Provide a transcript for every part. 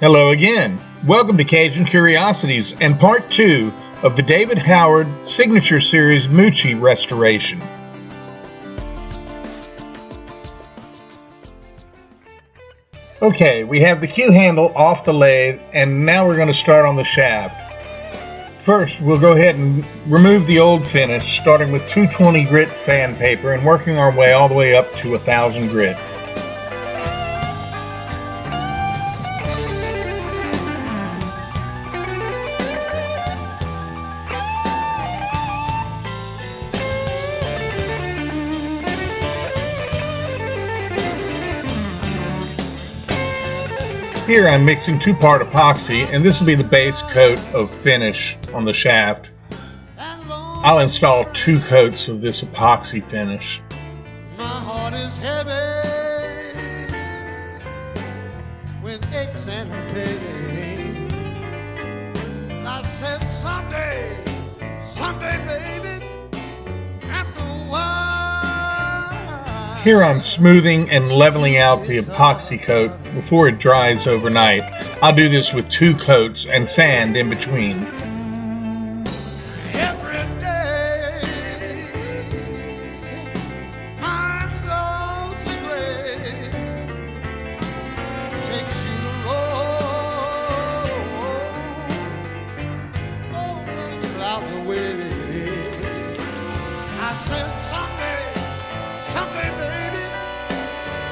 Hello again. Welcome to Cajun Curiosities and part 2 of the David Howard Signature Series Meucci restoration. Okay, we have the Q handle off the lathe and now we're going to start on the shaft. First, we'll go ahead and remove the old finish, starting with 220 grit sandpaper and working our way all the way up to 1000 grit. Here I'm mixing 2-part epoxy, and this will be the base coat of finish on the shaft. I'll install 2 coats of this epoxy finish. My heart is heavy with aches and pain. I said someday, baby, after a while. Here I'm smoothing and leveling out the epoxy coat before it dries overnight. I'll do this with 2 coats and sand in between. Every day, my clothes are gray, takes you to roll, oh, those clouds away. I said someday, baby,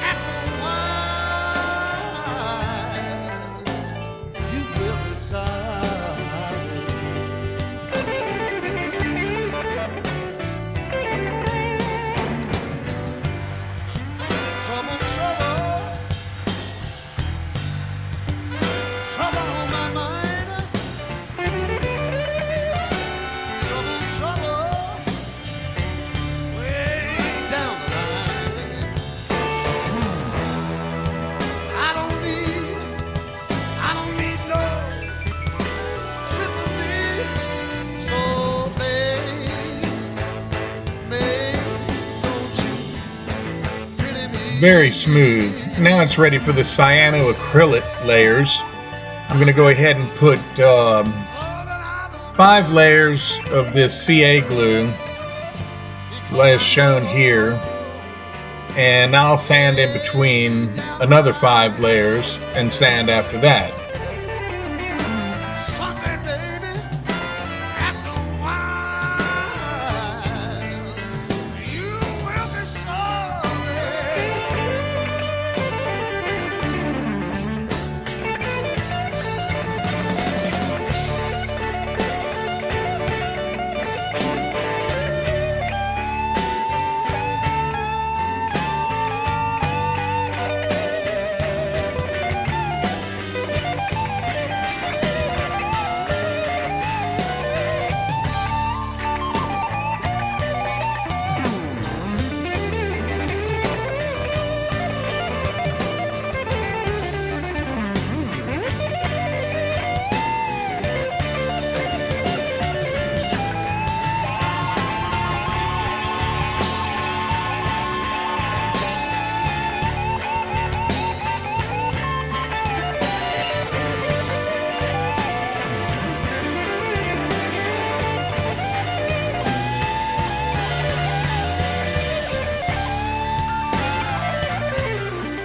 after a while, you will decide. Trouble on my mind. Trouble, way down the line. I don't need no sympathy. So babe, don't you really mean? Very smooth. Now it's ready for the cyanoacrylate layers. I'm going to go ahead and put 5 layers of this CA glue, as shown here, and I'll sand in between another 5 layers and sand after that. Someday, baby, after a while, you will be sorry.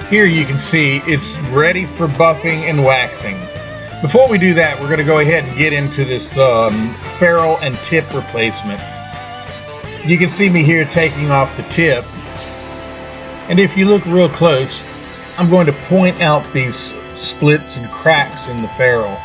Here you can see it's ready for buffing and waxing. Before we do that, we're going to go ahead and get into this ferrule and tip replacement. You can see me here taking off the tip, and if you look real close, I'm going to point out these splits and cracks in the ferrule.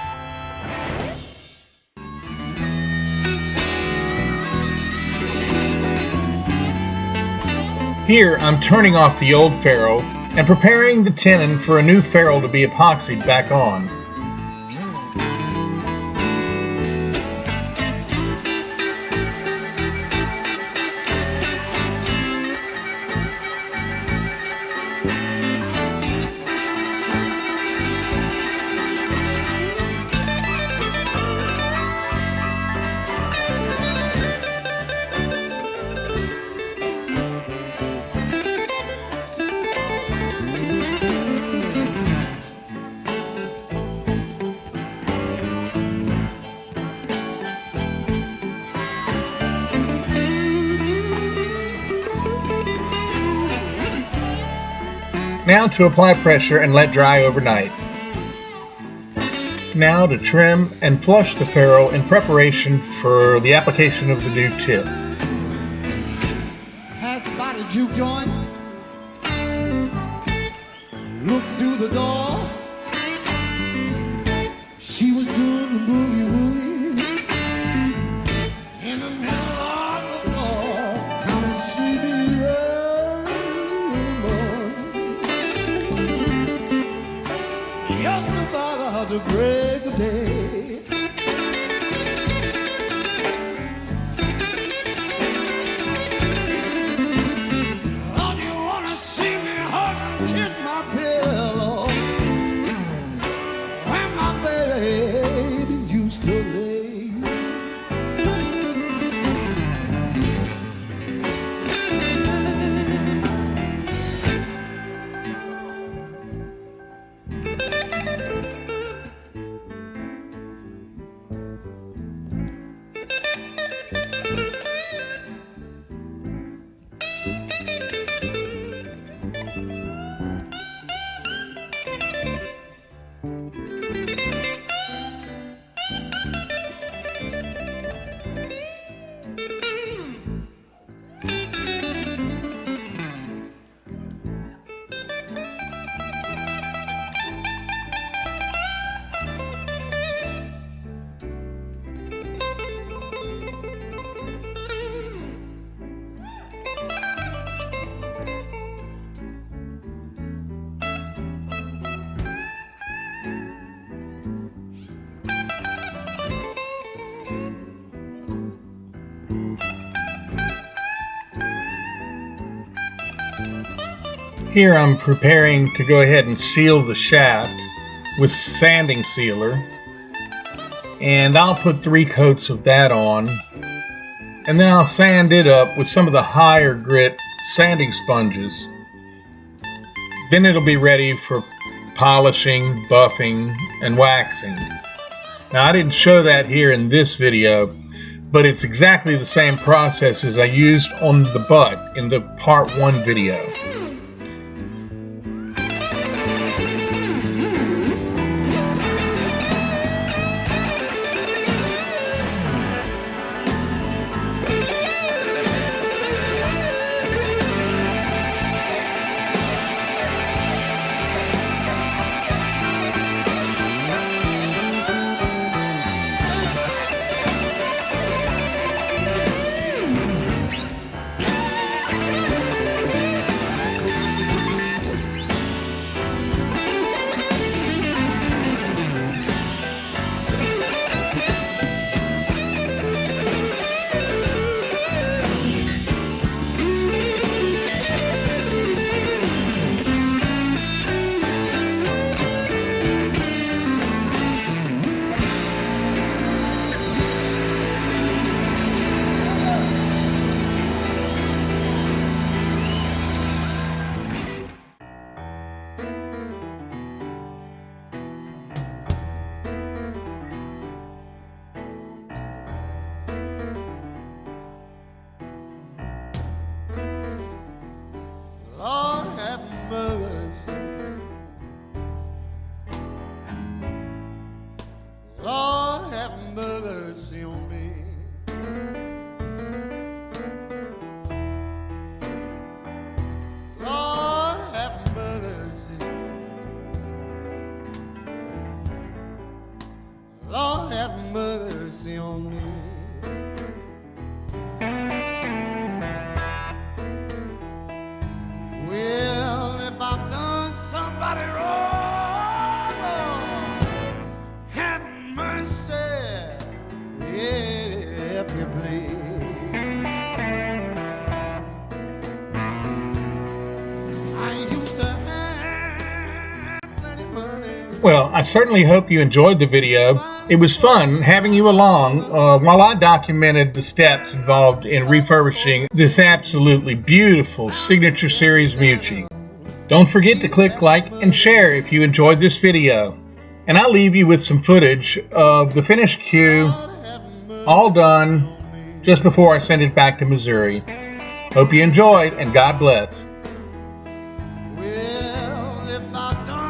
Here I'm turning off the old ferrule and preparing the tenon for a new ferrule to be epoxied back on. Now to apply pressure and let dry overnight. Now to trim and flush the ferrule in preparation for the application of the new tip. Had spotted juke joint. Looked through the door. She was doing the boogie woogie in the middle of the floor. Come and see me anymore. Just about to break the day. Oh, you wanna see me hug and kiss my pillow when my baby used to lay. Here I'm preparing to go ahead and seal the shaft with sanding sealer, and I'll put 3 coats of that on, and then I'll sand it up with some of the higher grit sanding sponges. Then it'll be ready for polishing, buffing, and waxing. Now I didn't show that here in this video, but it's exactly the same process as I used on the butt in the part 1 video. Lord have mercy. Lord have mercy on me. Lord have mercy. Lord have mercy on me. Well, if I've done somebody wrong, Lord, have mercy, if you please. I used to have plenty money. Well, I certainly hope you enjoyed the video. It was fun having you along while I documented the steps involved in refurbishing this absolutely beautiful Signature Series Meucci. Don't forget to click like and share if you enjoyed this video. And I'll leave you with some footage of the finished queue, all done, just before I send it back to Missouri. Hope you enjoyed, and God bless. Well, are gone.